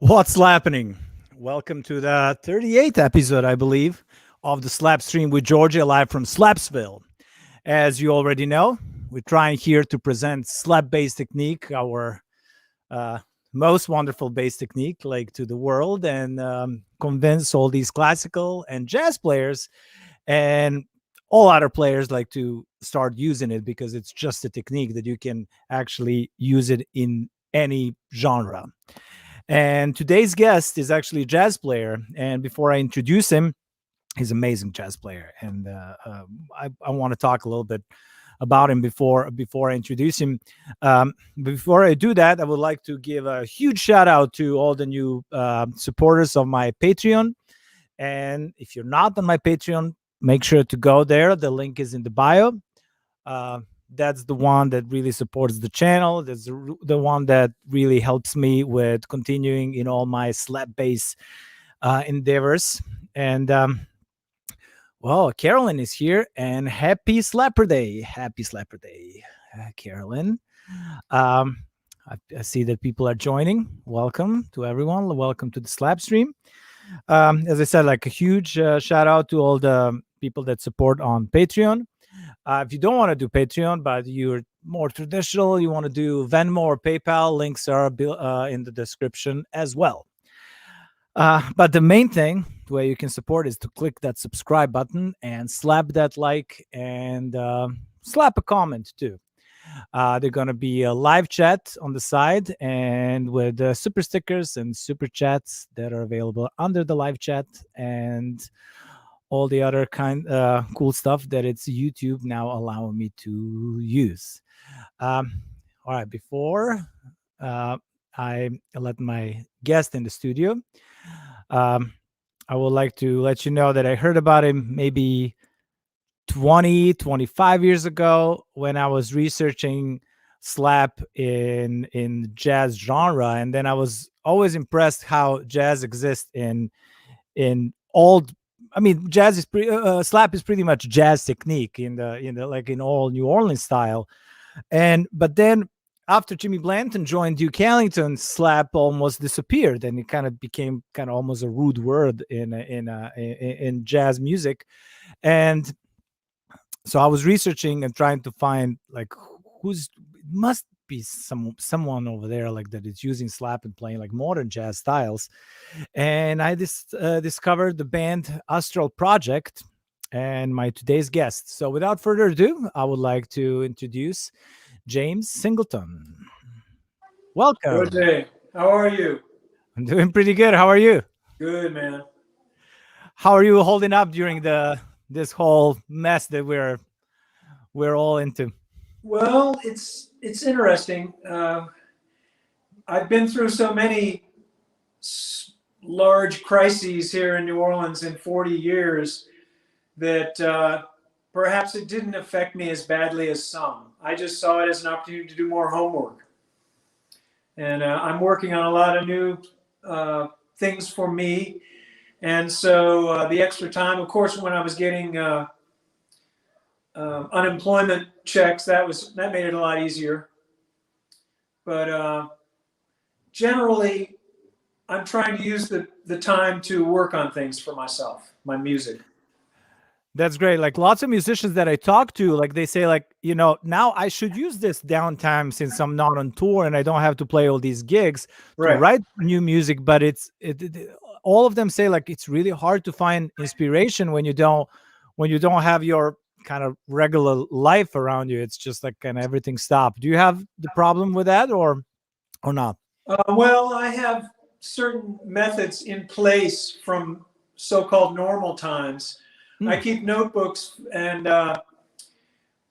What's happening? Welcome to the 38th episode, I believe, of the Slapstream with Djordje live from Slapsville. As you already know, we're trying here to present slap bass technique, our uh, most wonderful bass technique, like to the world, and convince all these classical and jazz players and all other players like to start using it because it's just a technique that you can actually use it in any genre. And today's guest is actually a jazz player. And before I introduce him, he's an amazing jazz player. And I want to talk a little bit about him before I introduce him. Before I do that, I would like to give a huge shout out to all the new supporters of my Patreon. And if you're not on my Patreon, make sure to go there. The link is in the bio. That's the one that really supports the channel. That's the one that really helps me with continuing in all my slap bass endeavors. And well, Carolyn is here, and happy Slapper Day. Happy Slapper Day, Carolyn. I see that people are joining. Welcome to everyone. Welcome to the Slapstream. As I said, like a huge shout out to all the people that support on Patreon. If you don't want to do Patreon, but you're more traditional, you want to do Venmo or PayPal, links are in the description as well. But the main thing, the way you can support is to click that subscribe button and slap that like and slap a comment too. They're going to be a live chat on the side and with super stickers and super chats that are available under the live chat and all the other cool stuff that it's YouTube now allowing me to use. All right, before I let my guest in the studio, I would like to let you know that I heard about him maybe 25 years ago when I was researching slap in jazz genre, and then I was always impressed how jazz exists in all. I mean, jazz is slap is pretty much jazz technique in the like in all New Orleans style, but then after Jimmy Blanton joined Duke Ellington, slap almost disappeared, and it kind of became kind of almost a rude word in jazz music, and so I was researching and trying to find like who's must be someone over there like that is using slap and playing like modern jazz styles, and I discovered the band Astral Project and my today's guest. So without further ado, I would like to introduce James Singleton. Welcome. Rouzet, how are you? I'm doing pretty good. How are you? Good, man. How are you holding up during this whole mess that we're all into? Well, it's interesting. I've been through so many large crises here in New Orleans in 40 years that perhaps it didn't affect me as badly as some. I just saw it as an opportunity to do more homework. And I'm working on a lot of new things for me. And so the extra time, of course, when I was getting unemployment checks, that made it a lot easier. But generally, I'm trying to use the time to work on things for myself, my music. That's great. Like lots of musicians that I talk to, like they say, like, now I should use this downtime since I'm not on tour and I don't have to play all these gigs to write new music. But all of them say like it's really hard to find inspiration when you don't have your kind of regular life around you. It's just like kind of everything stopped. Do you have the problem with that or not? Well, I have certain methods in place from so-called normal times. I keep notebooks, and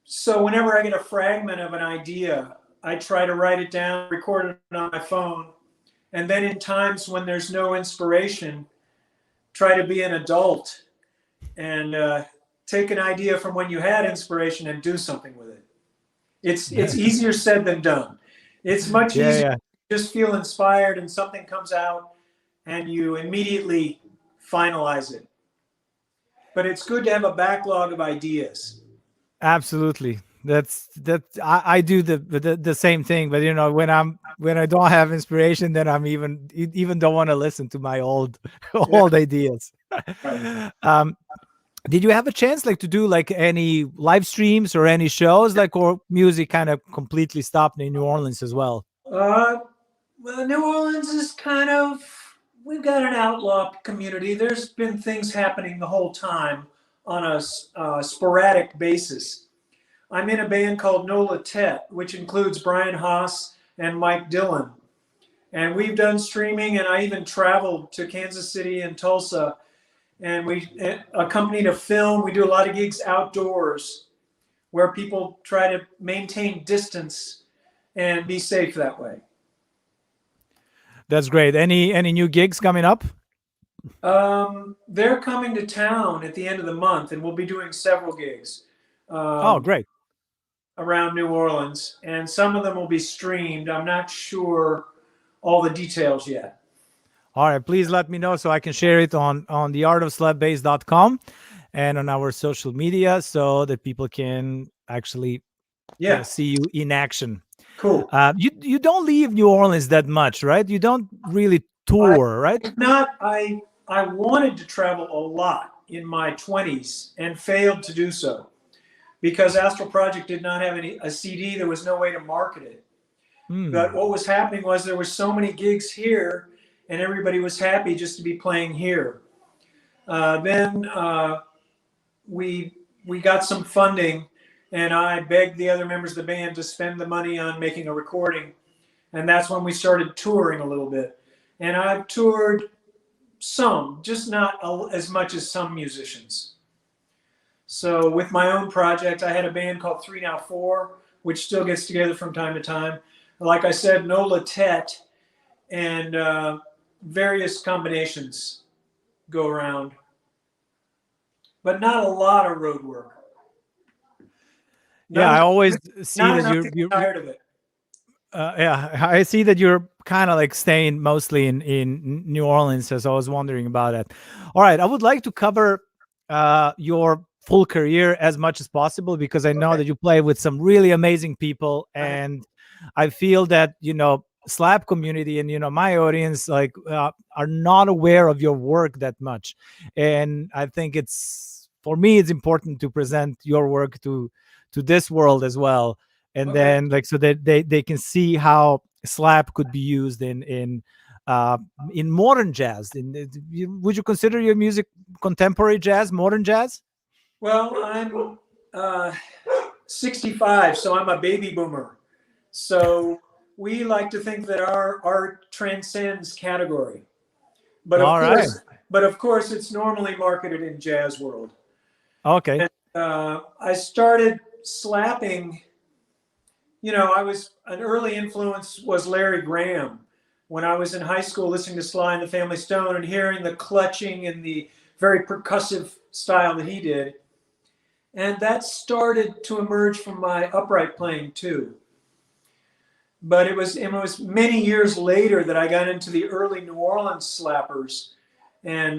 so whenever I get a fragment of an idea, I try to write it down, record it on my phone, and then in times when there's no inspiration, try to be an adult and take an idea from when you had inspiration and do something with it. It's easier said than done. It's much easier to just feel inspired and something comes out and you immediately finalize it. But it's good to have a backlog of ideas. Absolutely. I do the same thing, but when I'm when I don't have inspiration, then I'm even don't want to listen to my old old ideas. Right. Did you have a chance like to do like any live streams or any shows, like, or music kind of completely stopped in New Orleans as well? Well, New Orleans is kind of, we've got an outlaw community. There's been things happening the whole time on a sporadic basis. I'm in a band called Nola Tet, which includes Brian Haas and Mike Dillon. And we've done streaming, and I even traveled to Kansas City and Tulsa, and we accompanied a film. We do a lot of gigs outdoors where people try to maintain distance and be safe that way. That's great. Any new gigs coming up? They're coming to town at the end of the month, and we'll be doing several gigs. Oh, great. Around New Orleans, and some of them will be streamed. I'm not sure all the details yet. All right, please let me know so I can share it on theartofslapbass.com and on our social media so that people can actually see you in action. Cool. You don't leave New Orleans that much, right? You don't really tour, right? I wanted to travel a lot in my 20s and failed to do so because Astral Project did not have a CD. There was no way to market it. But what was happening was there were so many gigs here, and everybody was happy just to be playing here. Then we got some funding, and I begged the other members of the band to spend the money on making a recording. And that's when we started touring a little bit. And I've toured some, just not as much as some musicians. So with my own project, I had a band called 3 Now 4, which still gets together from time to time. Like I said, Nola Tet, and various combinations go around. But not a lot of road work. Yeah, I always see that you're tired of it. Yeah, I see that you're kind of like staying mostly in New Orleans, so I was wondering about it. All right, I would like to cover your full career as much as possible because I know that you play with some really amazing people, and I feel that slap community and my audience like are not aware of your work that much, and I think for me it's important to present your work to this world as well, and then like so that they can see how slap could be used in modern jazz. Would you consider your music contemporary jazz, modern jazz? Well, I'm 65, so I'm a baby boomer. So we like to think that our art transcends category. But of course, it's normally marketed in jazz world. Okay. And, I started slapping. An early influence was Larry Graham. When I was in high school, listening to Sly and the Family Stone and hearing the clutching and the very percussive style that he did. And that started to emerge from my upright playing too. But it was many years later that I got into the early New Orleans slappers. And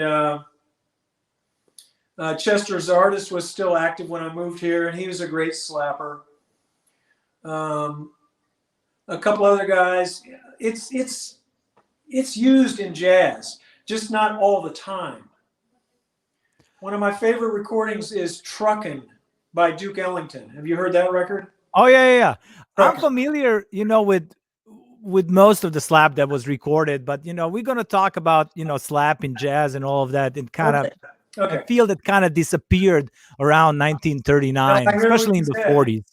Chester Zardis was still active when I moved here, and he was a great slapper. A couple other guys. It's used in jazz, just not all the time. One of my favorite recordings is Truckin' by Duke Ellington. Have you heard that record? Oh, yeah. I'm familiar, with most of the slap that was recorded, but, we're going to talk about, slap in jazz and all of that. And kind of, I feel that kind of disappeared around 1939, especially in the 40s.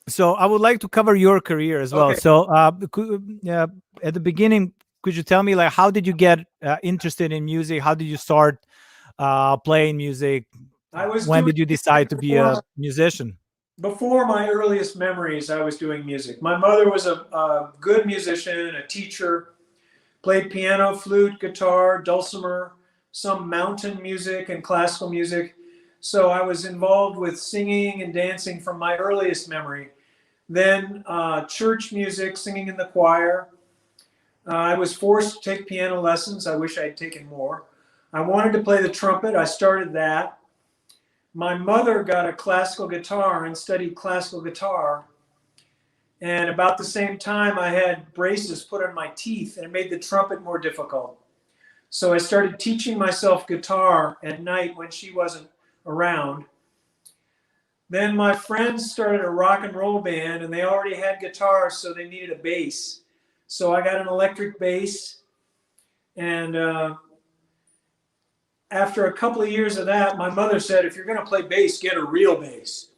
So I would like to cover your career as well. So at the beginning, could you tell me, like, how did you get interested in music? How did you start playing music? When did you decide to be a musician? Before my earliest memories, I was doing music. My mother was a good musician, a teacher, played piano, flute, guitar, dulcimer, some mountain music and classical music. So I was involved with singing and dancing from my earliest memory. Then church music, singing in the choir. I was forced to take piano lessons. I wish I had taken more. I wanted to play the trumpet. I started that. My mother got a classical guitar and studied classical guitar. And about the same time, I had braces put on my teeth, and it made the trumpet more difficult. So I started teaching myself guitar at night when she wasn't around. Then my friends started a rock and roll band, and they already had guitars, so they needed a bass. So I got an electric bass, and after a couple of years of that, my mother said, if you're going to play bass, get a real bass.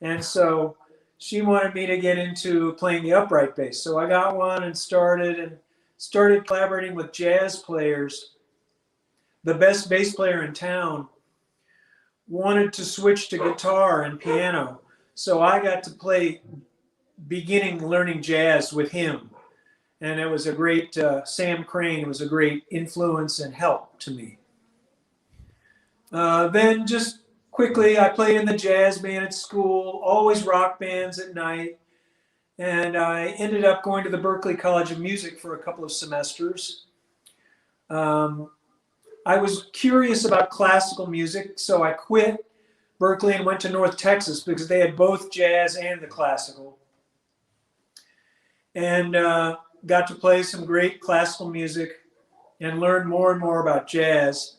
And so she wanted me to get into playing the upright bass. So I got one and started collaborating with jazz players. The best bass player in town wanted to switch to guitar and piano. So I got to beginning learning jazz with him. And it was a great, Sam Crane was a great influence and help to me. Then just quickly, I played in the jazz band at school, always rock bands at night. And I ended up going to the Berklee College of Music for a couple of semesters. I was curious about classical music, so I quit Berklee and went to North Texas because they had both jazz and the classical. And got to play some great classical music and learn more and more about jazz.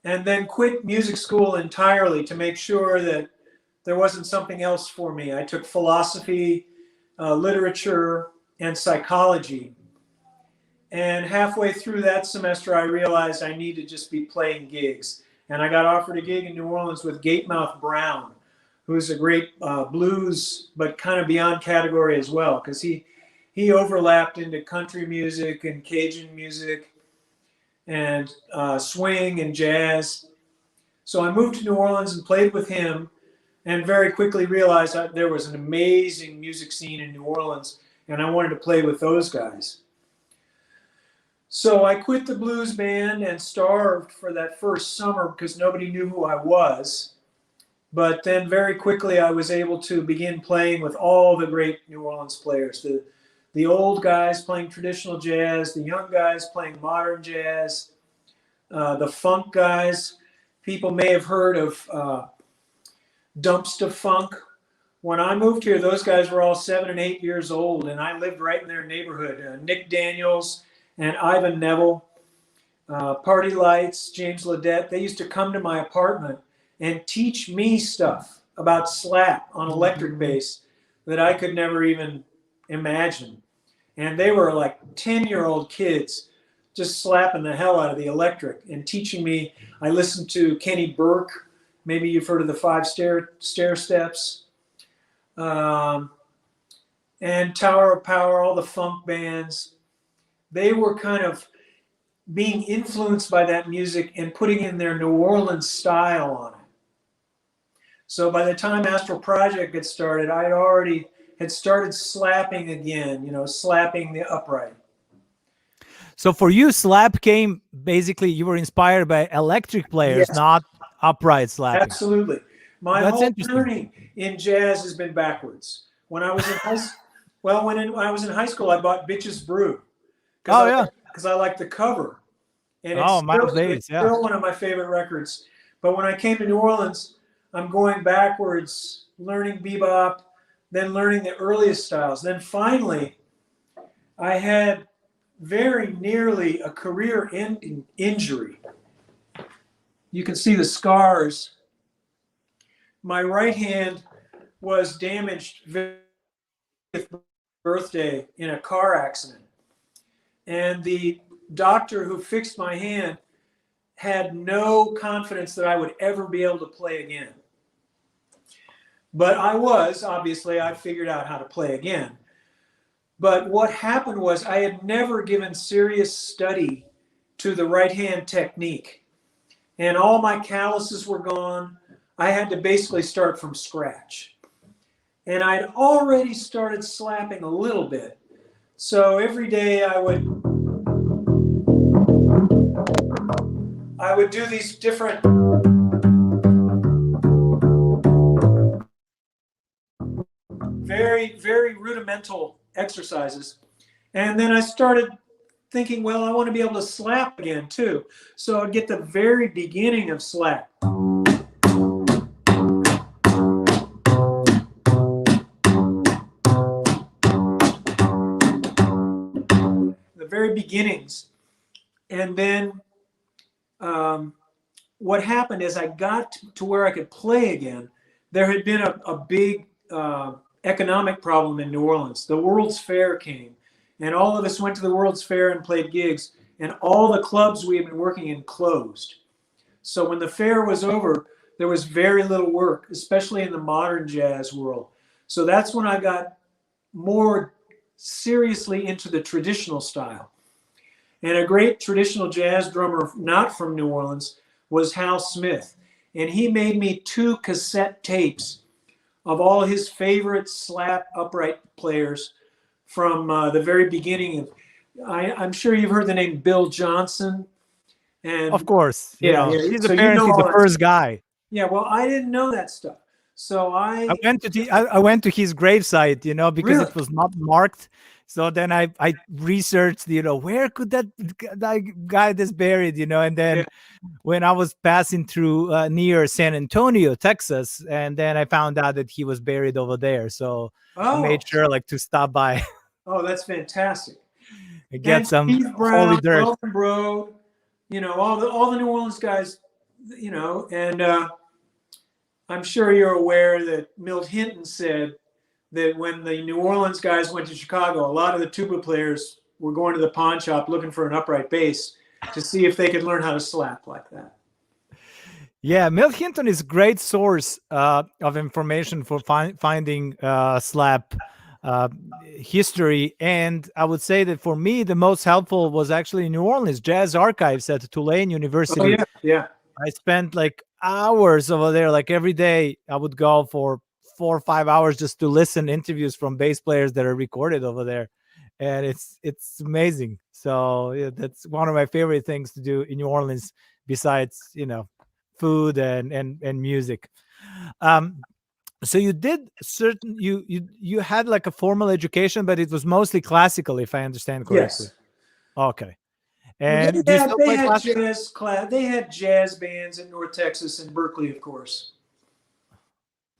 And then quit music school entirely to make sure that there wasn't something else for me. I took philosophy, literature, and psychology. And halfway through that semester, I realized I needed to just be playing gigs. And I got offered a gig in New Orleans with Gatemouth Brown, who's a great blues, but kind of beyond category as well, because he overlapped into country music and Cajun music and swing and jazz. So I moved to New Orleans and played with him, and very quickly realized that there was an amazing music scene in New Orleans, and I wanted to play with those guys. So I quit the blues band and starved for that first summer because nobody knew who I was. But then very quickly I was able to begin playing with all the great New Orleans players. The old guys playing traditional jazz, the young guys playing modern jazz, the funk guys. People may have heard of Dumpster Funk. When I moved here, those guys were all 7 and 8 years old, and I lived right in their neighborhood. Nick Daniels and Ivan Neville, Party Lights, James Ledette, they used to come to my apartment and teach me stuff about slap on electric bass that I could never even imagine. And they were like 10-year-old kids just slapping the hell out of the electric and teaching me. I listened to Kenny Burke. Maybe you've heard of the 5 stair steps. And Tower of Power, all the funk bands. They were kind of being influenced by that music and putting in their New Orleans style on it. So by the time Astral Project got started, I already had started slapping again, slapping the upright. So for you, slap came, basically, you were inspired by electric players, Yes. not upright slapping. Absolutely. My That's whole interesting. journey in jazz has been backwards. When I was in I was in high school, I bought Bitches Brew. Because I like the cover. And it's still one of my favorite records. But when I came to New Orleans, I'm going backwards, learning bebop, then learning the earliest styles. Then finally, I had very nearly a career-ending injury. You can see the scars. My right hand was damaged very birthday in a car accident. And the doctor who fixed my hand had no confidence that I would ever be able to play again. But I figured out how to play again. But what happened was I had never given serious study to the right hand technique. And all my calluses were gone. I had to basically start from scratch. And I'd already started slapping a little bit. So every day I would do these different very, very rudimental exercises. And then I started thinking, well, I want to be able to slap again too. So I'd get the very beginning of slap. very beginnings. And then what happened is I got to where I could play again. There had been a big economic problem in New Orleans. The World's Fair came, and all of us went to the World's Fair and played gigs, and all the clubs we had been working in closed. So when the fair was over, there was very little work, especially in the modern jazz world. So that's when I got more seriously into the traditional style. And a great traditional jazz drummer, not from New Orleans, was Hal Smith. And he made me 2 cassette tapes of all his favorite slap upright players from the very beginning of, I'm sure you've heard the name Bill Johnson. And Of course, yeah. he's So apparently the first guy. Yeah, well, I didn't know that stuff. So I went to his gravesite, because Really? it was not marked. So then I researched, where could that guy that's buried, and then when I was passing through near San Antonio, Texas, and then I found out that he was buried over there. So I made sure to stop by. Oh, that's fantastic. And get some Steve Brown, holy dirt. Owen Bro, all the New Orleans guys, and I'm sure you're aware that Milt Hinton said that when the New Orleans guys went to Chicago, a lot of the tuba players were going to the pawn shop looking for an upright bass to see if they could learn how to slap like that. Yeah, Milt Hinton is a great source of information for finding slap history. And I would say that for me, the most helpful was actually New Orleans Jazz Archives at Tulane University. Oh, yeah. I spent hours over there. Every day I would go for 4 or 5 hours just to listen interviews from bass players that are recorded over there. And it's amazing. So yeah, that's one of my favorite things to do in New Orleans, besides, food and music. So you did you had a formal education, but it was mostly classical, if I understand correctly. Yes. Okay. Well, And do you still play classical? They had jazz bands in North Texas and Berkeley, of course.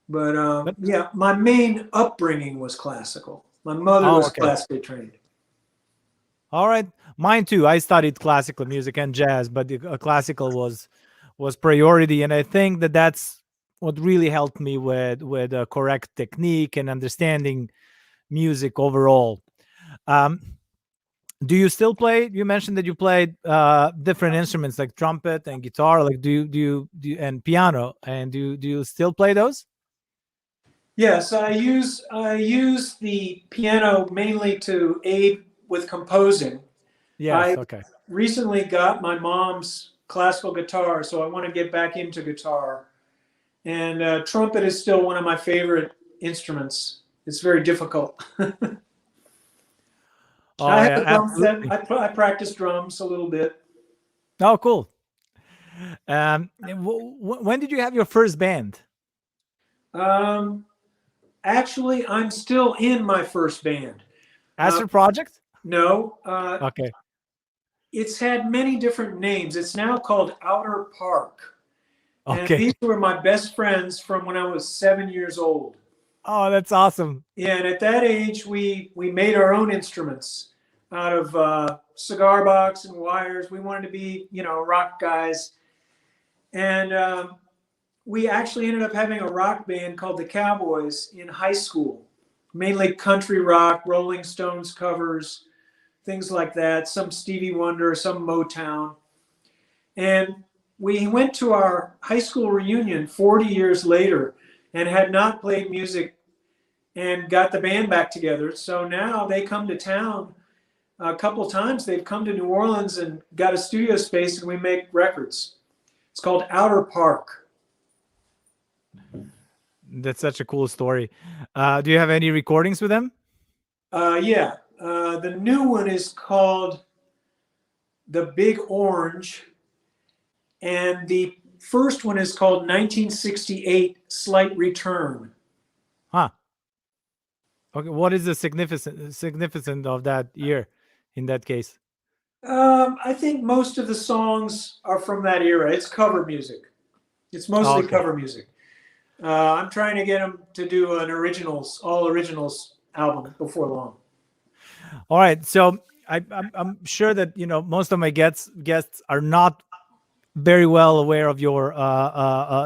But yeah, my main upbringing was classical. My mother was classically trained. All right, mine too. I studied classical music and jazz, but classical was priority, and I think that's what really helped me with a correct technique and understanding music overall. Do you still play? You mentioned that you played different instruments like trumpet and guitar. Do you and piano? And do you still play those? Yes, I use the piano mainly to aid with composing. Yes. I recently got my mom's classical guitar, so I want to get back into guitar. And trumpet is still one of my favorite instruments. It's very difficult. I have a drum set. I practice drums a little bit. Oh, cool. When did you have your first band? Actually, I'm still in my first band. Astral Project? No. Okay. It's had many different names. It's now called Outer Park. Okay. And these were my best friends from when I was 7 years old. Oh, that's awesome. Yeah, and at that age, we made our own instruments out of cigar box and wires. We wanted to be, rock guys. And we actually ended up having a rock band called the Cowboys in high school, mainly country rock, Rolling Stones covers, things like that, some Stevie Wonder, some Motown. And we went to our high school reunion 40 years later and had not played music and got the band back together. So now they come to town a couple times. They've come to New Orleans and got a studio space, and we make records. It's called Outer Park. That's such a cool story. Do you have any recordings with them? Yeah. The new one is called The Big Orange. And the first one is called 1968 Slight Return. Huh. Okay. What is the significance of that year in that case? I think most of the songs are from that era. It's cover music. It's mostly cover music. I'm trying to get them to do an all originals album before long. All right. So I'm sure that most of my guests are not very well aware of your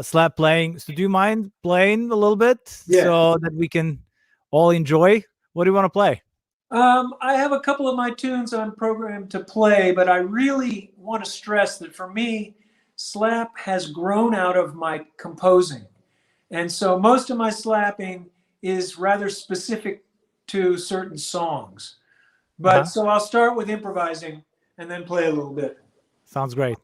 slap playing. So do you mind playing a little bit so that we can all enjoy? What do you want to play? I have a couple of my tunes I'm programmed to play, but I really want to stress that for me, slap has grown out of my composing. And so most of my slapping is rather specific to certain songs. But so I'll start with improvising and then play a little bit. Sounds great.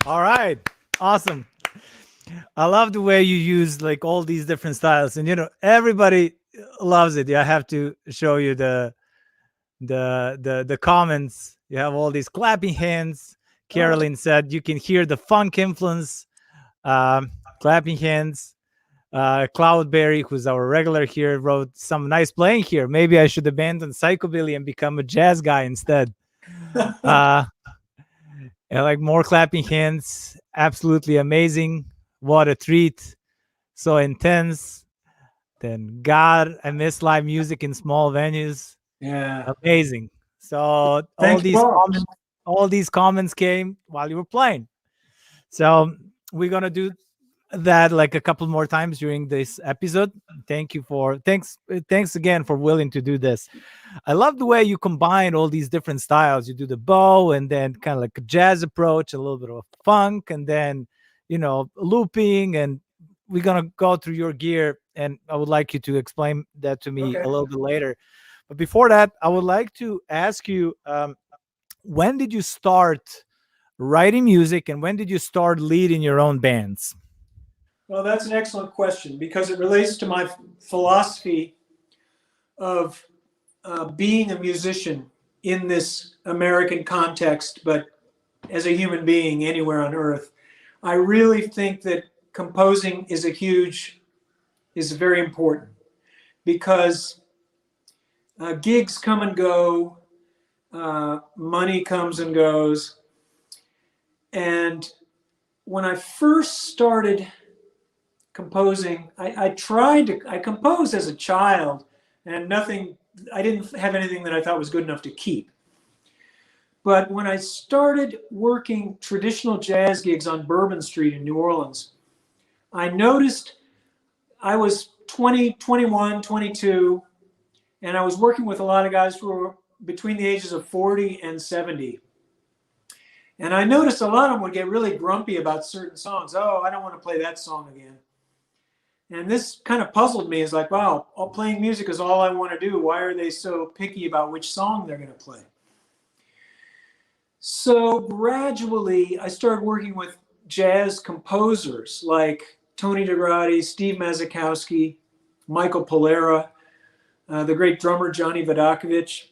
All right. Awesome. I love the way you use like all these different styles, and everybody loves it. I have to show you the comments. You have all these clapping hands. Carolyn said you can hear the funk influence. Clapping hands. Cloudberry, who's our regular here, wrote some nice playing here. Maybe I should abandon psychobilly and become a jazz guy instead. And like more clapping hands. Absolutely amazing. What a treat. So intense. Then God, I miss live music in small venues. Yeah. Amazing. So all these comments came while you were playing. So we're gonna do that like a couple more times during this episode. Thanks again for willing to do this. I love the way you combine all these different styles. You do the bow and then kind of like a jazz approach, a little bit of funk, and then looping. And we're gonna go through your gear, and I would like you to explain that to me a little bit later. But before that, I would like to ask you, when did you start writing music, and when did you start leading your own bands? Well, that's an excellent question because it relates to my philosophy of being a musician in this American context, but as a human being anywhere on earth. I really think that composing is very important because gigs come and go, money comes and goes. And when I first started composing, I composed as a child, and I didn't have anything that I thought was good enough to keep. But when I started working traditional jazz gigs on Bourbon Street in New Orleans, I noticed I was 20, 21, 22, and I was working with a lot of guys who were between the ages of 40 and 70. And I noticed a lot of them would get really grumpy about certain songs. Oh, I don't want to play that song again. And this kind of puzzled me. It's like, wow, playing music is all I want to do. Why are they so picky about which song they're going to play? So gradually, I started working with jazz composers like Tony DeGrati, Steve Mazakowski, Michael Polera, the great drummer Johnny Vodakovich,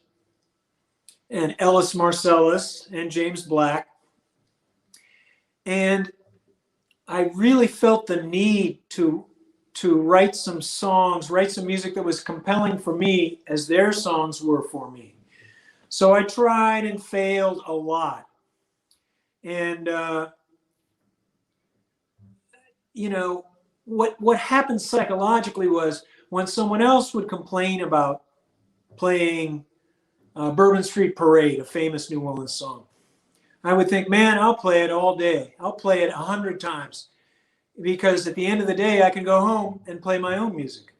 and Ellis Marcellus, and James Black. And I really felt the need to write some songs, write some music that was compelling for me as their songs were for me. So I tried and failed a lot. And, what happened psychologically was when someone else would complain about playing Bourbon Street Parade, a famous New Orleans song, I would think, man, I'll play it all day. I'll play it 100 times. Because at the end of the day, I can go home and play my own music.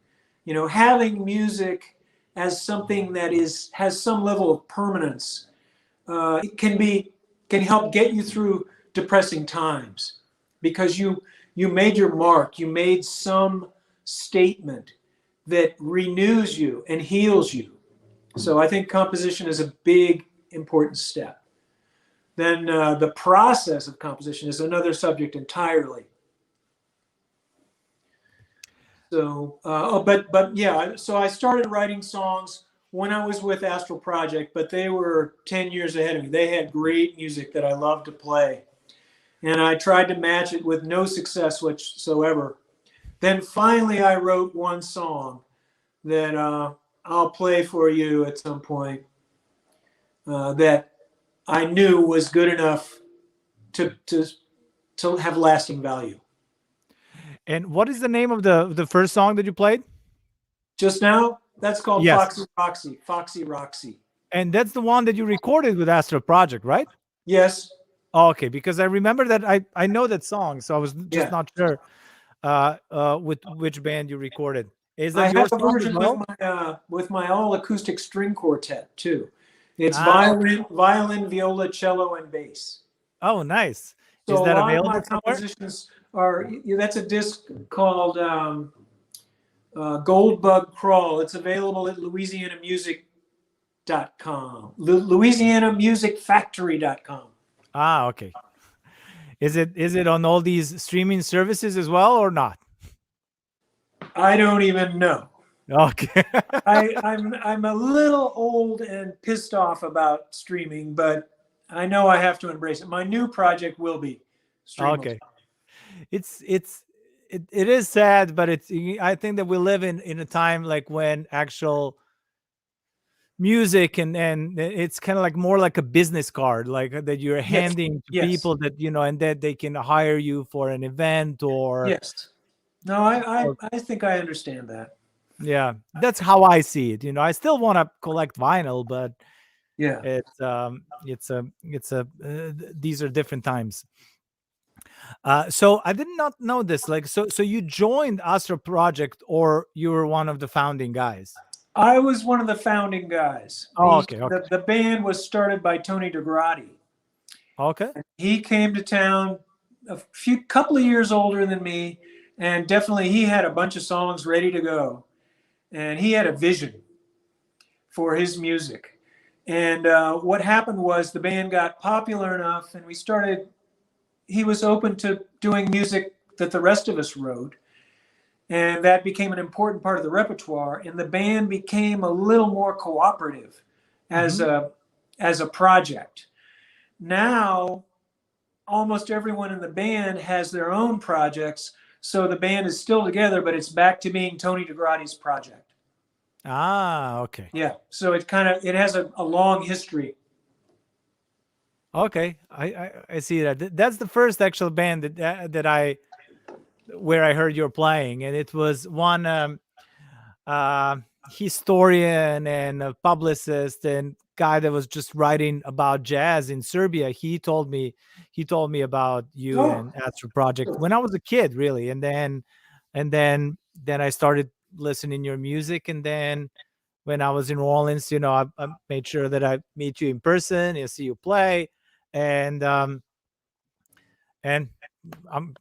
Having music as something that has some level of permanence it can help get you through depressing times because you made your mark. You made some statement that renews you and heals you. So I think composition is a big, important step. Then the process of composition is another subject entirely. So, so I started writing songs when I was with Astral Project, but they were 10 years ahead of me. They had great music that I loved to play. And I tried to match it with no success whatsoever. Then finally I wrote one song that I'll play for you at some point that I knew was good enough to have lasting value. And what is the name of the first song that you played? Just now? That's called Yes. Foxy Roxy. And that's the one that you recorded with Astral Project, right? Yes. Oh, okay, because I remember that I know that song, so I was just not sure with which band you recorded. Is that your song as well? With my all acoustic string quartet too. It's violin, viola, cello, and bass. Oh, nice. So Is a that lot of available my somewhere? compositions are, that's a disc called Gold Bug Crawl. It's available at louisianamusic.com, louisianamusicfactory.com. Ah, okay. Is it on all these streaming services as well or not? I don't even know. Okay. I'm a little old and pissed off about streaming, but I know I have to embrace it. My new project will be streamable. Okay. It is sad, but I think that we live in a time like when actual music and it's kind of like more like a business card, like that you're Yes. handing to Yes. people that and that they can hire you for an event or Yes. No, I think I understand that. yeah, that's how I see it. I still want to collect vinyl, but Yeah. these are different times. So I did not know this. Like, so you joined Astral Project, or you were one of the founding guys? I was one of the founding guys. Oh, okay. The band was started by Tony DeGrati. Okay. He came to town couple of years older than me, and definitely he had a bunch of songs ready to go, and he had a vision for his music. And what happened was the band got popular enough, and he was open to doing music that the rest of us wrote. And that became an important part of the repertoire. And the band became a little more cooperative as a project. Now, almost everyone in the band has their own projects. So the band is still together, but it's back to being Tony DeGrati's project. Ah, okay. Yeah. So it has a long history. Okay, I see that. That's the first actual band where I heard you're playing, and it was one historian and a publicist and guy that was just writing about jazz in Serbia. He told me about you and Astral Project when I was a kid, really, and then I started listening your music, and then when I was in New Orleans, I made sure that I meet you in person and see you play, and and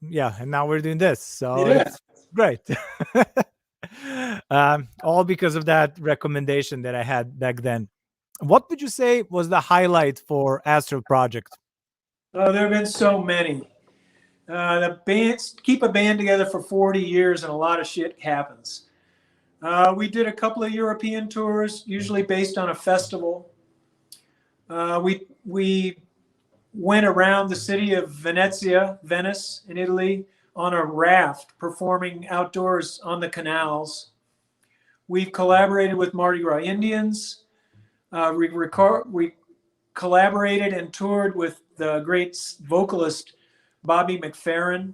now we're doing this, so it's great. All because of that recommendation that I had back then. What would you say was the highlight for Astral Project? Oh, there have been so many. The bands keep a band together for 40 years, and a lot of shit happens. We did a couple of European tours, usually based on a festival. We went around the city of Venice in Italy, on a raft, performing outdoors on the canals. We've collaborated with Mardi Gras Indians. We collaborated and toured with the great vocalist Bobby McFerrin.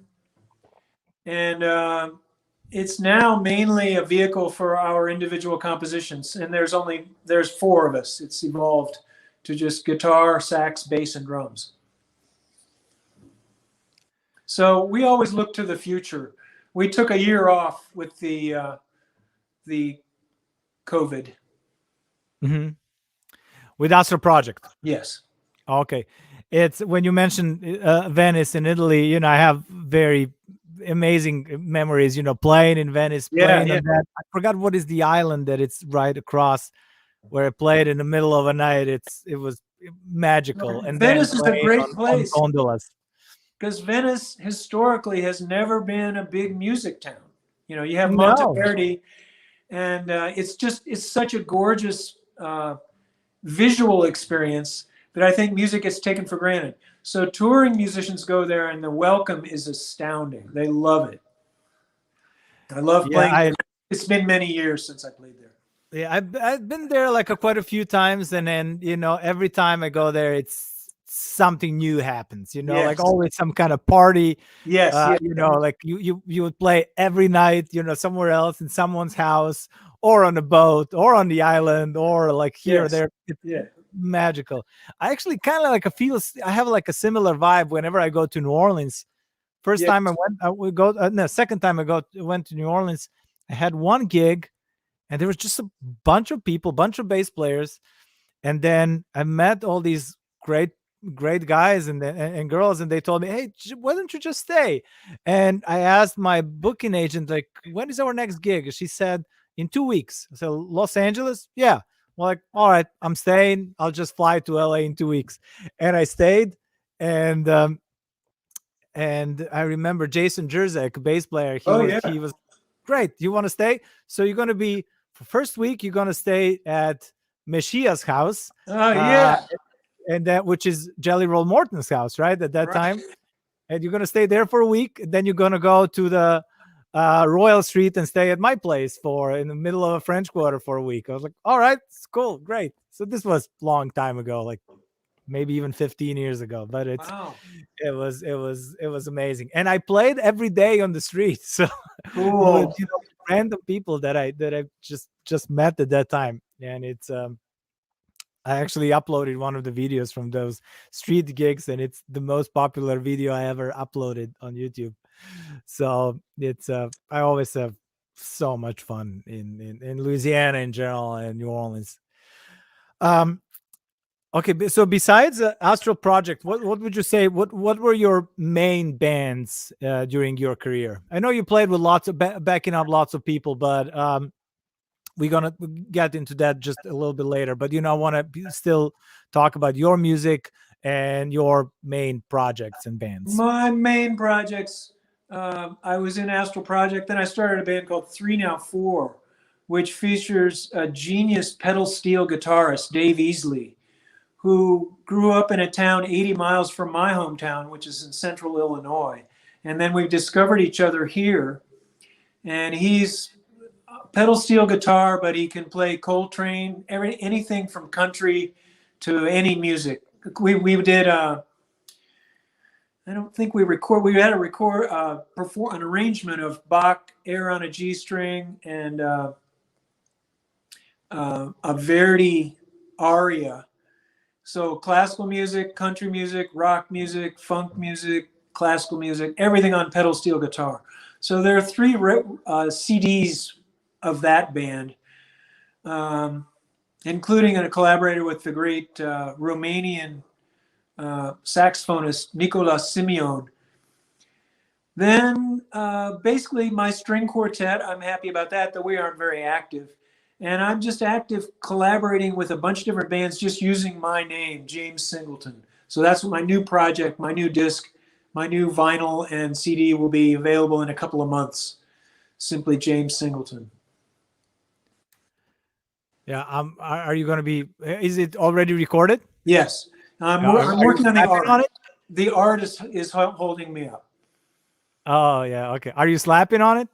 And it's now mainly a vehicle for our individual compositions. And there's four of us. It's evolved to just guitar, sax, bass, and drums. So we always look to the future. We took a year off with the COVID. Mm-hmm. With Astral Project. Yes. Okay. It's when you mentioned Venice in Italy, I have very amazing memories, playing in Venice, playing on that. I forgot what is the island that it's right across where I played in the middle of a night. It was magical. And Venice is a great place. On gondolas. Because Venice historically has never been a big music town. You have Monteverdi, and it's such a gorgeous visual experience that I think music gets taken for granted. So touring musicians go there, and the welcome is astounding. They love it. I love playing. It's been many years since I played there. Yeah, I've been there like quite a few times, and then every time I go there, it's something new happens. Like always some kind of party. Yes. Like you would play every night, somewhere else in someone's house, or on a boat, or on the island, or like here or there. It's magical. I actually kind of like I have like a similar vibe whenever I go to New Orleans. First time I went, second time I went to New Orleans, I had one gig, and there was just a bunch of people, bunch of bass players, and then I met all these great great guys and girls, and they told me, "Hey, why don't you just stay?" And I asked my booking agent, like, "When is our next gig?" She said, "In 2 weeks." I said, "Los Angeles?" "Yeah." Well, like, all right, I'm staying. I'll just fly to LA in 2 weeks, and I stayed. And I remember Jason Jerzek, bass player. Oh yeah. He was great. You want to stay? So you're gonna be for first week. You're gonna stay at Meshia's house. Oh yeah. And that, which is Jelly Roll Morton's house, right? At that time. And you're gonna stay there for a week. And then you're gonna go to the Royal Street and stay at my place in the middle of a French Quarter for a week. I was like, all right, it's cool, great. So this was a long time ago, like maybe even 15 years ago, but it was amazing. And I played every day on the street. So Cool. with, random people that I just met at that time. And it's I actually uploaded one of the videos from those street gigs, and it's the most popular video I ever uploaded on YouTube. So it's I always have so much fun in Louisiana in general and New Orleans. Okay, so besides Astral Project, what would you say? What were your main bands during your career? I know you played with lots of backing up lots of people, but we're gonna get into that just a little bit later. But I want to still talk about your music and your main projects and bands. My main projects. I was in Astral Project, then I started a band called 3 Now 4, which features a genius pedal steel guitarist, Dave Easley, who grew up in a town 80 miles from my hometown, which is in central Illinois. And then we discovered each other here. And he's pedal steel guitar, but he can play Coltrane, anything from country to any music. We did I don't think we had a perform an arrangement of Bach Air on a G string and a Verdi aria. So classical music, country music, rock music, funk music, classical music, everything on pedal steel guitar. So there are 3 CDs of that band, including a collaborator with the great Romanian saxophonist Nicolas Simeon. Then basically my string quartet, I'm happy about that, though we aren't very active. And I'm just active collaborating with a bunch of different bands, just using my name, James Singleton. So that's what my new project, my new disc, my new vinyl and CD will be available in a couple of months. Simply James Singleton. Yeah. Are you going to be? Is it already recorded? Yes. I'm working on the art. On it? The art is holding me up. Oh yeah. Okay. Are you slapping on it?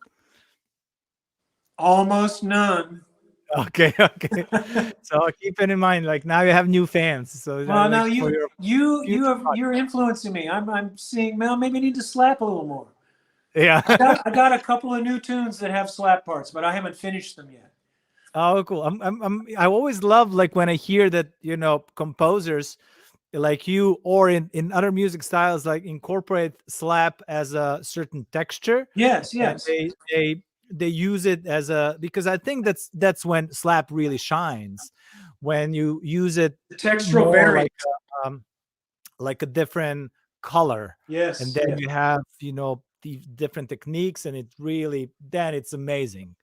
Almost none. Okay. So keep it in mind. Like now you have new fans. So well, now you're influencing me. I'm seeing. Well, maybe I need to slap a little more. Yeah. I got a couple of new tunes that have slap parts, but I haven't finished them yet. Oh, cool. I always love like when I hear that composers like you or in other music styles like incorporate slap as a certain texture. Yes. They use it as because I think that's when slap really shines, when you use it the textural variant like a different color. Yes. And then you have the different techniques, and it's amazing.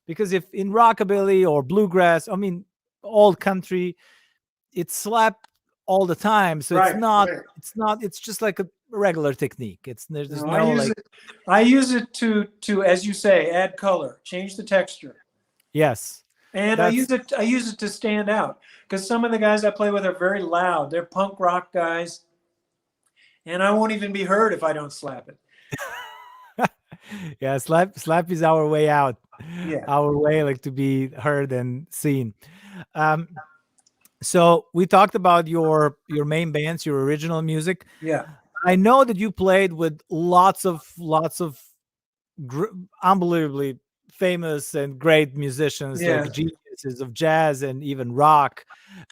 Because if in rockabilly or bluegrass, I mean old country, it's slap all the time, so it's just like a regular technique. I use it to as you say, add color, change the texture. Yes. And I use it to stand out, because some of the guys I play with are very loud. They're punk rock guys, and I won't even be heard if I don't slap it. Yeah, slap is our way out. Yeah. Our way like to be heard and seen. So we talked about your main bands, your original music. Yeah. I know that you played with lots of unbelievably famous and great musicians, like geniuses of jazz and even rock.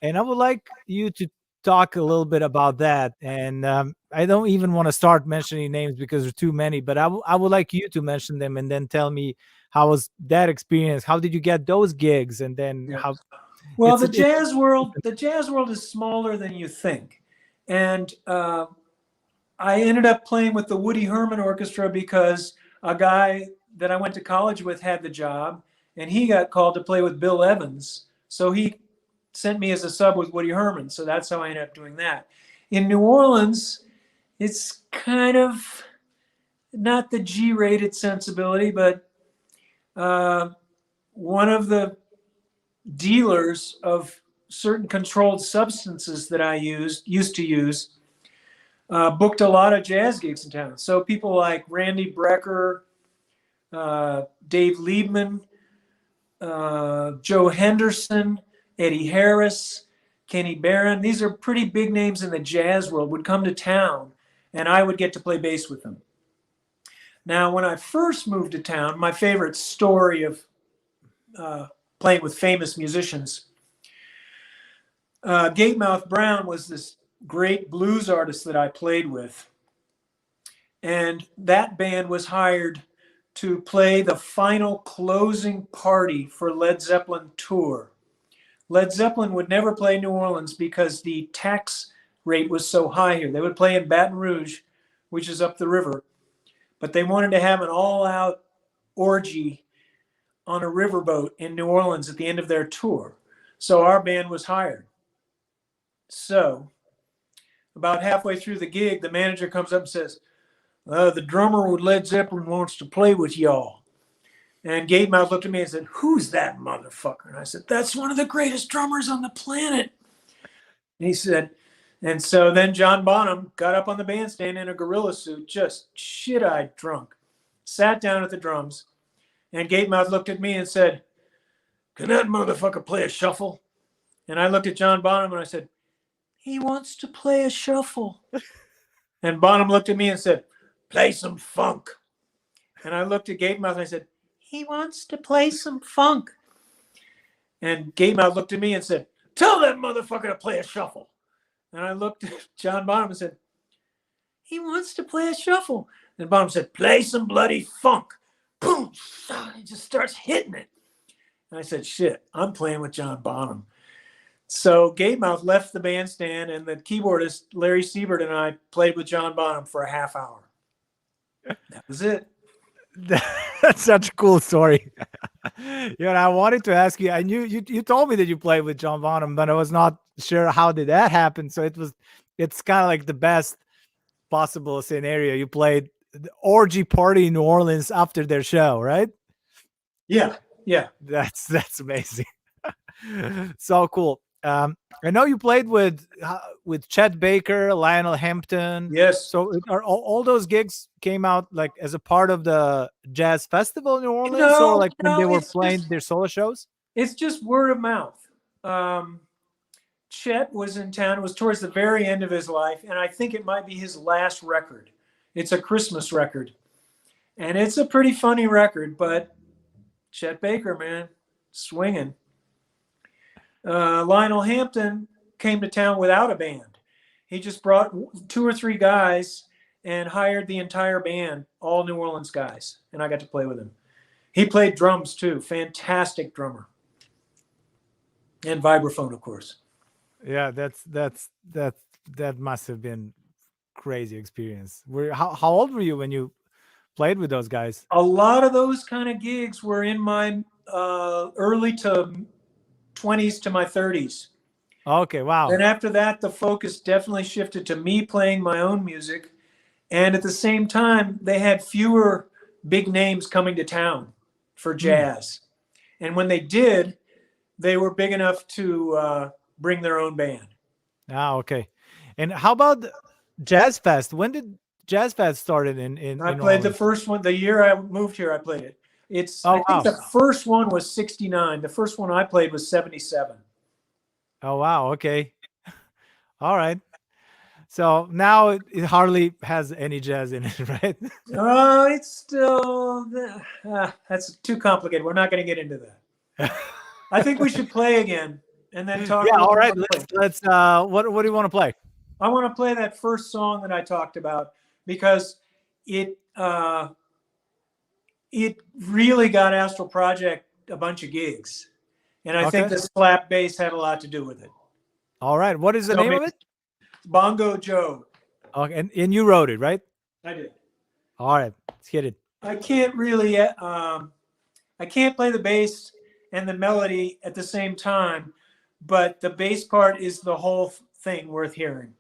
And I would like you to talk a little bit about that. And I don't even want to start mentioning names because there are too many, but I would like you to mention them and then tell me how was that experience? How did you get those gigs? And then how? Well, the jazz world is smaller than you think. And I ended up playing with the Woody Herman Orchestra because a guy that I went to college with had the job, and he got called to play with Bill Evans. So he sent me as a sub with Woody Herman. So that's how I ended up doing that. In New Orleans, it's kind of not the G-rated sensibility, but one of the dealers of certain controlled substances that I used to use booked a lot of jazz gigs in town. So people like Randy Brecker, Dave Liebman, Joe Henderson, Eddie Harris, Kenny Barron. These are pretty big names in the jazz world, would come to town, and I would get to play bass with them. Now, when I first moved to town, my favorite story of playing with famous musicians, Gatemouth Brown was this great blues artist that I played with. And that band was hired to play the final closing party for Led Zeppelin tour. Led Zeppelin would never play New Orleans because the tax rate was so high here. They would play in Baton Rouge, which is up the river, but they wanted to have an all-out orgy on a riverboat in New Orleans at the end of their tour. So our band was hired. So about halfway through the gig, the manager comes up and says, the drummer with Led Zeppelin wants to play with y'all. And Gatemouth looked at me and said, who's that motherfucker? And I said, that's one of the greatest drummers on the planet. And he said, and so then John Bonham got up on the bandstand in a gorilla suit, just shit-eyed drunk, sat down at the drums, and Gatemouth looked at me and said, can that motherfucker play a shuffle? And I looked at John Bonham and I said, he wants to play a shuffle. And Bonham looked at me and said, play some funk. And I looked at Gatemouth and I said, he wants to play some funk. And Gatemouth looked at me and said, tell that motherfucker to play a shuffle. And I looked at John Bonham and said, he wants to play a shuffle. And Bonham said, play some bloody funk. Boom. He just starts hitting it. And I said, shit, I'm playing with John Bonham. So Gatemouth left the bandstand, and the keyboardist, Larry Siebert, and I played with John Bonham for a half hour. That was it. That's such a cool story. I wanted to ask you, I knew you told me that you played with John Bonham, but I was not sure how did that happen. So it's kind of like the best possible scenario. You played the orgy party in New Orleans after their show, right? Yeah. That's amazing. So cool. I know you played with Chet Baker, Lionel Hampton. Yes. So are all those gigs came out like as a part of the jazz festival in New Orleans, or like when they were playing their solo shows? It's just word of mouth. Chet was in town. It was towards the very end of his life, and I think it might be his last record. It's a Christmas record, and it's a pretty funny record. But Chet Baker, man, swinging. Lionel Hampton came to town without a band. He just brought 2 or 3 guys and hired the entire band, all New Orleans guys, and I got to play with him. He played drums too, fantastic drummer, and vibraphone, of course. Yeah, that must have been crazy experience. How old were you when you played with those guys? A lot of those kind of gigs were in my early to 20s to my 30s. Okay, wow. And after that, the focus definitely shifted to me playing my own music. And at the same time, they had fewer big names coming to town for jazz. And when they did, they were big enough to bring their own band. Ah, okay. And how about Jazz Fest? When did Jazz Fest started in I played the first one. The year I moved here, I played it. I think the first one was 69. The first one I played was 77. Oh, wow. Okay. All right. So now it hardly has any jazz in it, right? It's still, that's too complicated. We're not going to get into that. I think we should play again and then talk. Yeah. All right. Let's what do you want to play? I want to play that first song that I talked about because it really got Astral Project a bunch of gigs. And I think the slap bass had a lot to do with it. All right. What is the name of it? Bongo Joe. Okay, and you wrote it, right? I did. All right, let's hit it. I can't really, I can't play the bass and the melody at the same time, but the bass part is the whole thing worth hearing.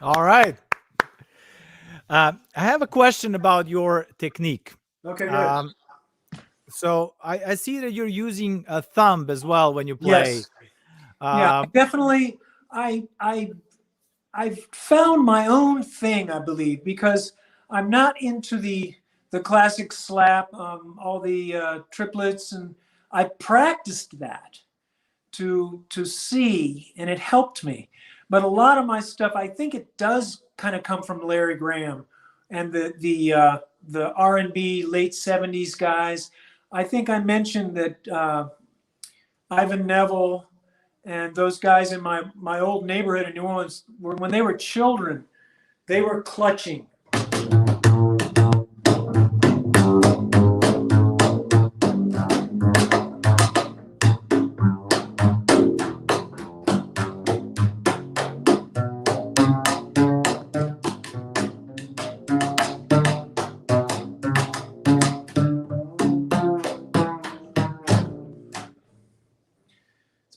All right. I have a question about your technique. Okay, good. So I see that you're using a thumb as well when you play. Yes. Yeah, definitely. I've found my own thing, I believe, because I'm not into the classic slap, all the triplets, and I practiced that to see, and it helped me. But a lot of my stuff, I think it does kind of come from Larry Graham and the R&B late '70s guys. I think I mentioned that Ivan Neville and those guys in my old neighborhood in New Orleans, when they were children, they were clutching.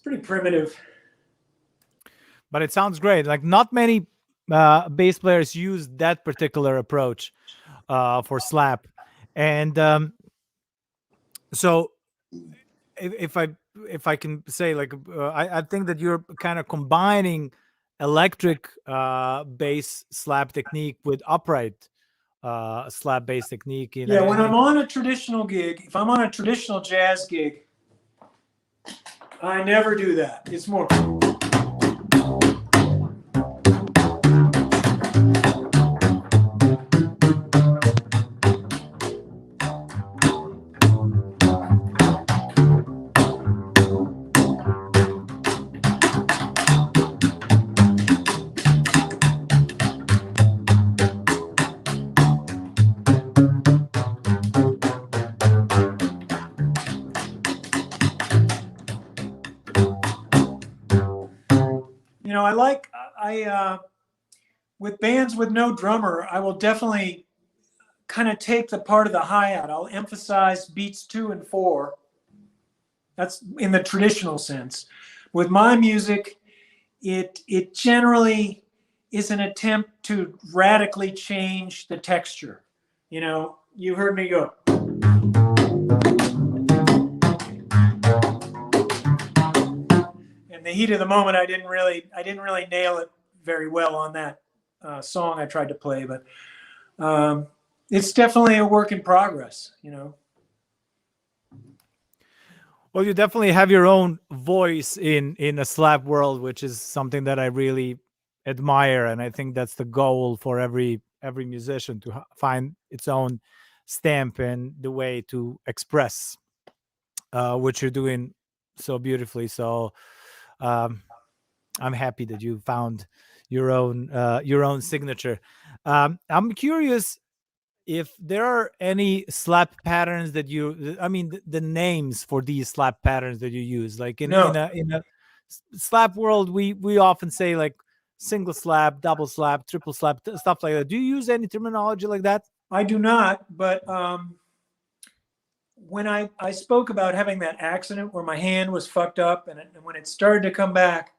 Pretty primitive, but it sounds great. Like not many bass players use that particular approach for slap, and so if I can say, like, I think that you're kind of combining electric bass slap technique with upright slap bass technique. Yeah, when I'm on a traditional gig, if I'm on a traditional jazz gig, I never do that. It's more. You know, with bands with no drummer, I will definitely kind of take the part of the hi-hat. I'll emphasize beats 2 and 4. That's in the traditional sense. With my music, it generally is an attempt to radically change the texture. You know, you heard me go. In the heat of the moment, I didn't really nail it very well on that song I tried to play, but it's definitely a work in progress, you know. Well, you definitely have your own voice in a slap world, which is something that I really admire, and I think that's the goal for every musician, to find its own stamp and the way to express what you're doing so beautifully. So I'm happy that you found your own signature. I'm curious if there are any slap patterns that the names for these slap patterns that you use, like in a slap world, we often say like single slap, double slap, triple slap, stuff like that. Do you use any terminology like that? I do not, but when I spoke about having that accident where my hand was fucked up, and when it started to come back,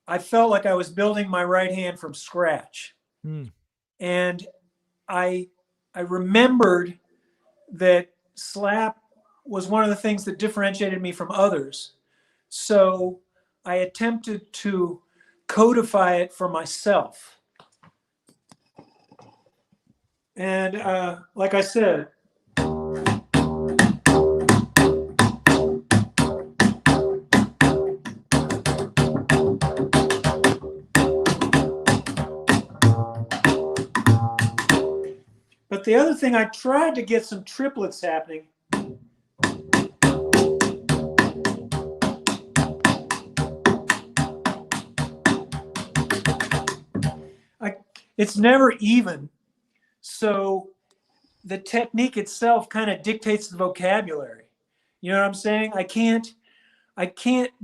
I felt like I was building my right hand from scratch. And I remembered that slap was one of the things that differentiated me from others. So I attempted to codify it for myself. And like I said, but the other thing, I tried to get some triplets happening. It's never even. So the technique itself kind of dictates the vocabulary. You know what I'm saying? I can't,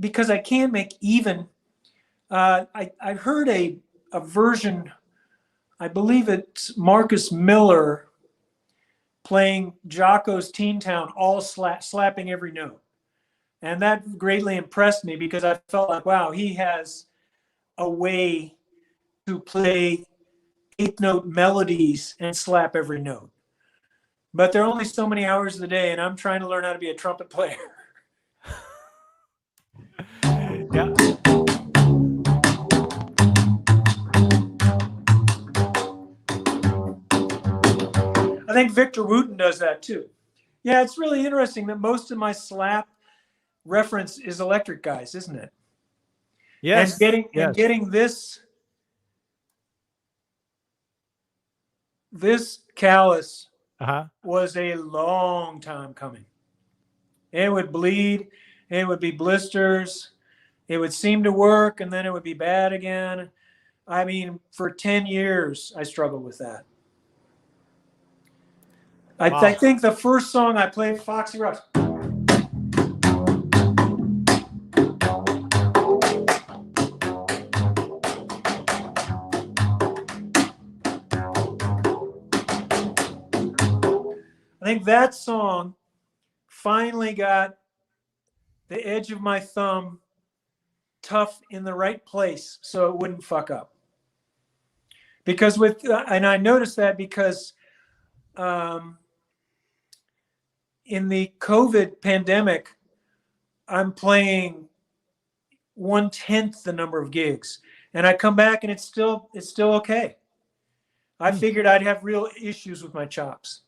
because I can't make even. I heard a version, I believe it's Marcus Miller playing Jocko's Teen Town, all slapping every note. And that greatly impressed me, because I felt like, wow, he has a way to play 8-note melodies and slap every note. But there are only so many hours of the day, and I'm trying to learn how to be a trumpet player. Yeah. I think Victor Wooten does that too. Yeah, it's really interesting that most of my slap reference is electric guys, isn't it? Yes. And getting this callus was a long time coming. It would bleed. It would be blisters. It would seem to work, and then it would be bad again. I mean, for 10 years, I struggled with that. I think the first song I played, Foxy Rocks. I think that song finally got the edge of my thumb tough in the right place so it wouldn't fuck up. Because and I noticed that because in the COVID pandemic, I'm playing 1/10 the number of gigs, and I come back and it's still okay. I figured I'd have real issues with my chops.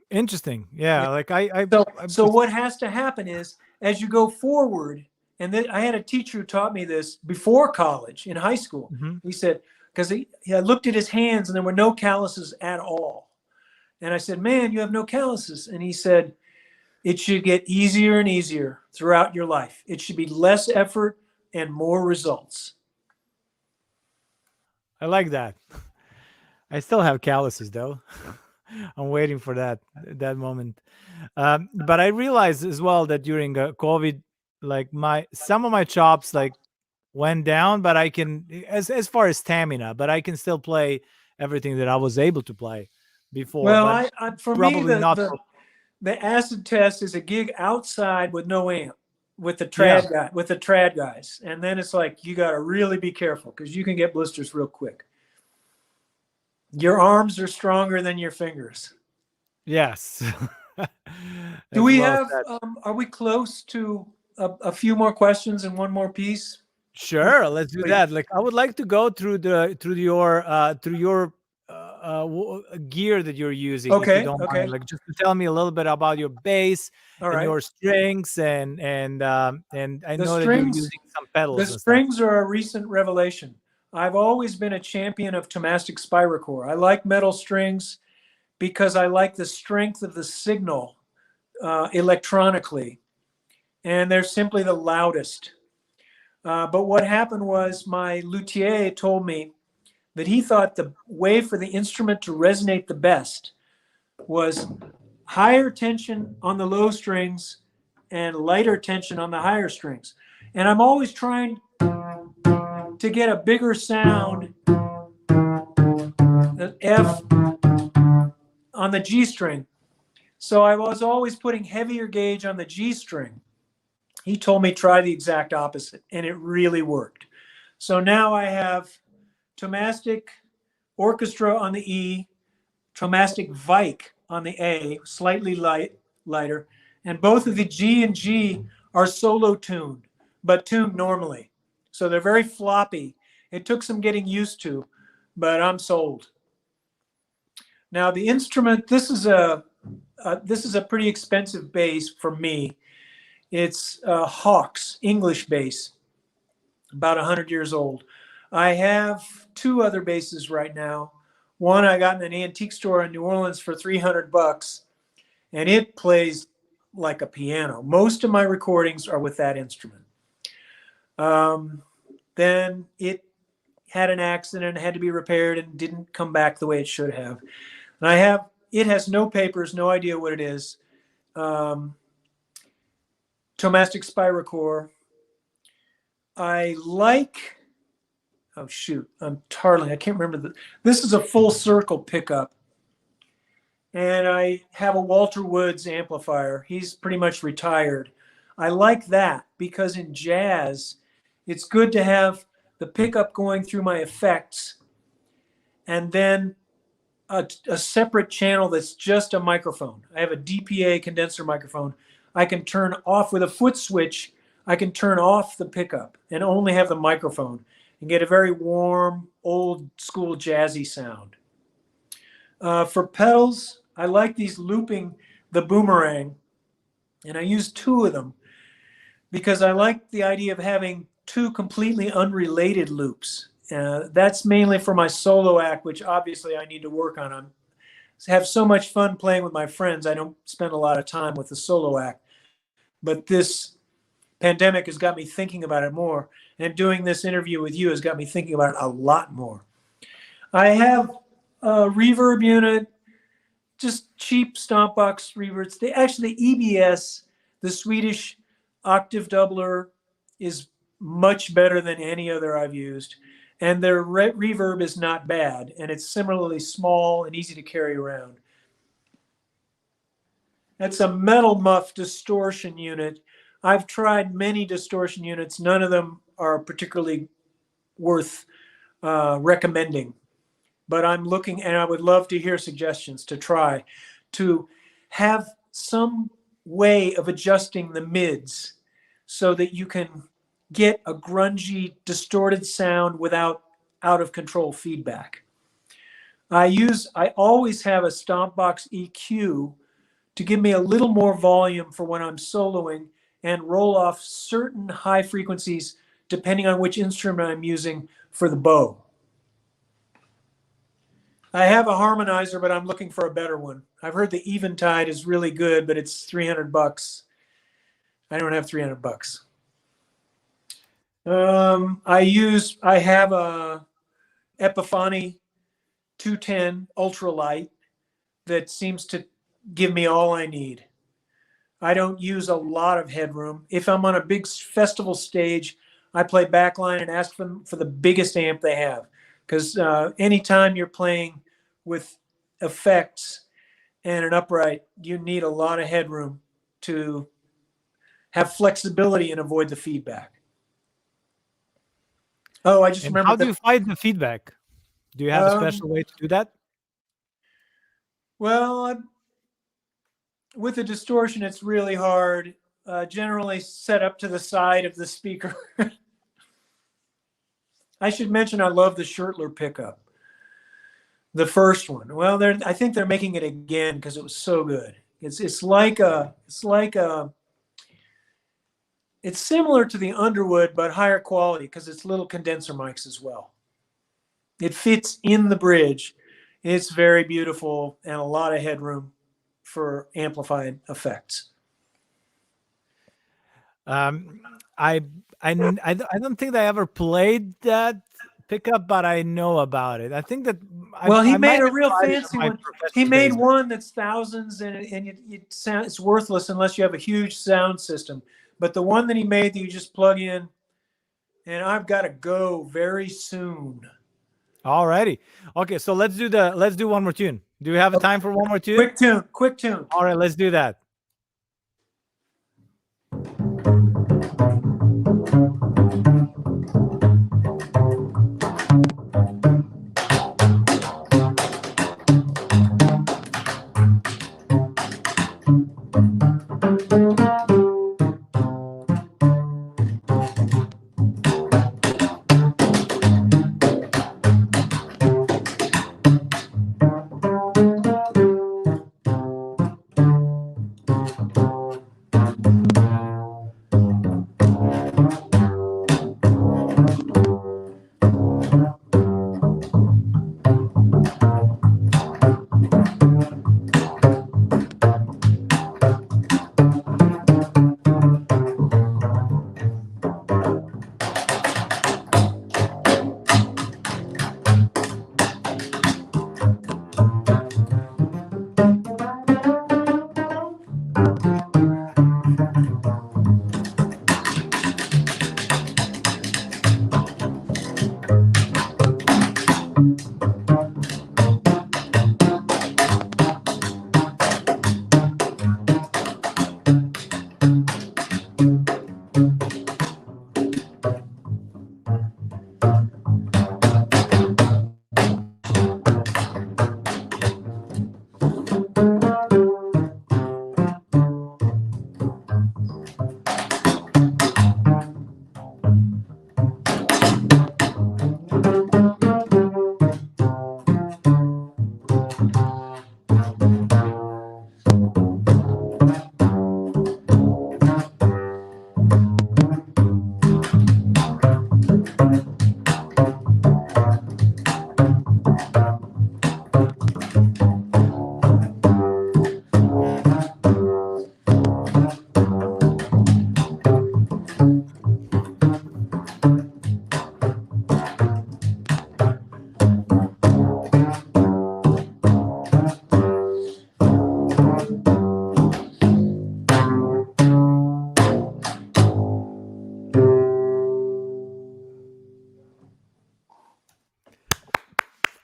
Interesting. Yeah. Like So what has to happen is as you go forward, and then I had a teacher who taught me this before college in high school. He said, because I looked at his hands and there were no calluses at all. And I said, man, you have no calluses. And he said, it should get easier and easier throughout your life. It should be less effort and more results. I like that. I still have calluses though. I'm waiting for that moment. But I realized as well that during COVID, like some of my chops like went down, but I can as far as stamina, but I can still play everything that I was able to play before. Well, for me, the acid test is a gig outside with no amp, with the trad guys, and then it's like you got to really be careful because you can get blisters real quick. Your arms are stronger than your fingers. Yes. Do we have? Are we close to a few more questions and one more piece? Sure, let's do that. Like, I would like to go through your gear that you're using. Okay. If you don't mind. Like, just to tell me a little bit about your bass and your strings, and I know that you're using some pedals. The strings are a recent revelation. I've always been a champion of Tomastic Spiracore. I like metal strings because I like the strength of the signal electronically, and they're simply the loudest. But what happened was my luthier told me that he thought the way for the instrument to resonate the best was higher tension on the low strings and lighter tension on the higher strings. And I'm always trying to get a bigger sound, the F on the G string. So I was always putting heavier gauge on the G string. He told me try the exact opposite, and it really worked. So now I have Tomastic Orchestra on the E, Tomastic Vike on the A, slightly lighter, and both of the G and G are solo tuned, but tuned normally. So they're very floppy. It took some getting used to, but I'm sold. Now the instrument, this is a pretty expensive bass for me. It's Hawks English bass, about 100 years old. I have two other basses right now. One I got in an antique store in New Orleans for $300, and it plays like a piano. Most of my recordings are with that instrument. Then it had an accident, had to be repaired, and didn't come back the way it should have. And it has no papers, no idea what it is. Tomastic Spiracore. I like, oh shoot, I'm tarling. I can't remember. This is a full circle pickup. And I have a Walter Woods amplifier. He's pretty much retired. I like that because in jazz, it's good to have the pickup going through my effects and then a separate channel that's just a microphone. I have a DPA condenser microphone. I can turn off with a foot switch. I can turn off the pickup and only have the microphone and get a very warm, old school jazzy sound. For pedals, I like these looping, the Boomerang, and I use two of them because I like the idea of having two completely unrelated loops. That's mainly for my solo act, which obviously I need to work on. have so much fun playing with my friends. I don't spend a lot of time with the solo act, but this pandemic has got me thinking about it more, and doing this interview with you has got me thinking about it a lot more. I have a reverb unit, just cheap stomp box reverbs. Actually, the EBS, the Swedish octave doubler, is much better than any other I've used. And their reverb is not bad. And it's similarly small and easy to carry around. That's a metal muff distortion unit. I've tried many distortion units. None of them are particularly worth recommending. But I'm looking, and I would love to hear suggestions to try to have some way of adjusting the mids so that you can get a grungy, distorted sound without out of control feedback. I always have a stomp box EQ to give me a little more volume for when I'm soloing and roll off certain high frequencies depending on which instrument I'm using for the bow. I have a harmonizer, but I'm looking for a better one. I've heard the Eventide is really good, but it's $300. I don't have $300. I have a Epiphany 210 ultralight that seems to give me all I need. I don't use a lot of headroom. If I'm on a big festival stage, I play backline and ask them for the biggest amp they have. Because anytime you're playing with effects and an upright, you need a lot of headroom to have flexibility and avoid the feedback. Oh, I just remembered. How do you fight the feedback? Do you have a special way to do that? Well, with the distortion, it's really hard. Generally set up to the side of the speaker. I should mention I love the Schertler pickup. The first one. Well, I think they're making it again because it was so good. It's similar to the Underwood, but higher quality because it's little condenser mics as well. It fits in the bridge. It's very beautiful and a lot of headroom for amplified effects. I don't think I ever played that pickup, but I know about it. I think that he made a real fancy one. He made one that's thousands, and it's worthless unless you have a huge sound system. But the one that he made that you just plug in, and I've got to go very soon. Alrighty. Okay, so let's do one more tune. Do we have a time for one more tune? Quick tune. All right, let's do that.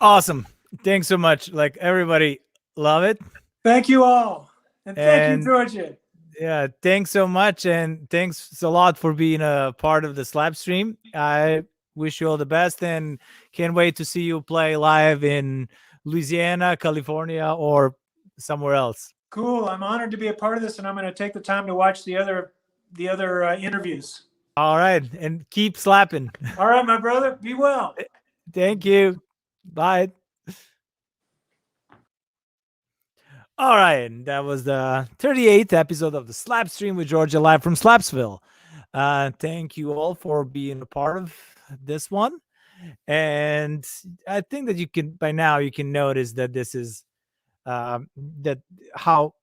Awesome. Thanks so much. Like everybody, love it. Thank you all. And thank you, And Djordje. yeah, thanks so much. And thanks a lot for being a part of the Slapstream. I wish you all the best and can't wait to see you play live in Louisiana, California, or somewhere else. Cool. I'm honored to be a part of this, and I'm going to take the time to watch the other interviews. All right. And keep slapping. All right, my brother. Be well. Thank you. Bye. All right, that was the 38th episode of the Slapstream with Djordje live from Slapsville. Thank you all for being a part of this one. And I think that you can, by now, you can notice that this is that how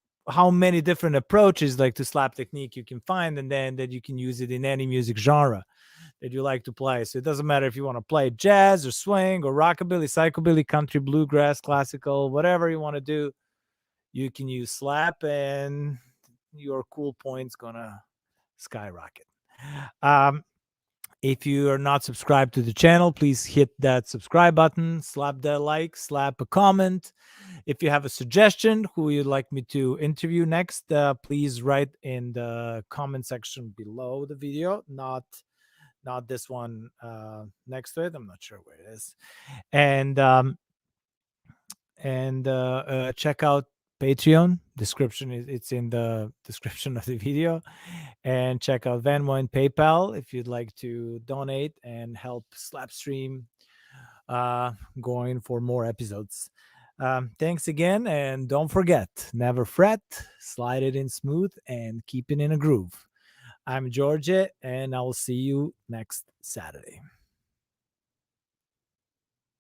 many different approaches like to slap technique you can find, and then that you can use it in any music genre that you like to play. So it doesn't matter if you want to play jazz or swing or rockabilly, psychobilly, country, bluegrass, classical, whatever you want to do. You can use slap and your cool points gonna skyrocket. If you are not subscribed to the channel, please hit that subscribe button, slap that like, slap a comment. If you have a suggestion who you'd like me to interview next, please write in the comment section below the video, not this one next to it. I'm not sure where it is. And check out Patreon. Description it's in the description of the video. And check out Venmo and PayPal if you'd like to donate and help Slapstream going for more episodes. Thanks again, and don't forget, never fret, slide it in smooth, and keep it in a groove. I'm Djordje, and I will see you next Saturday.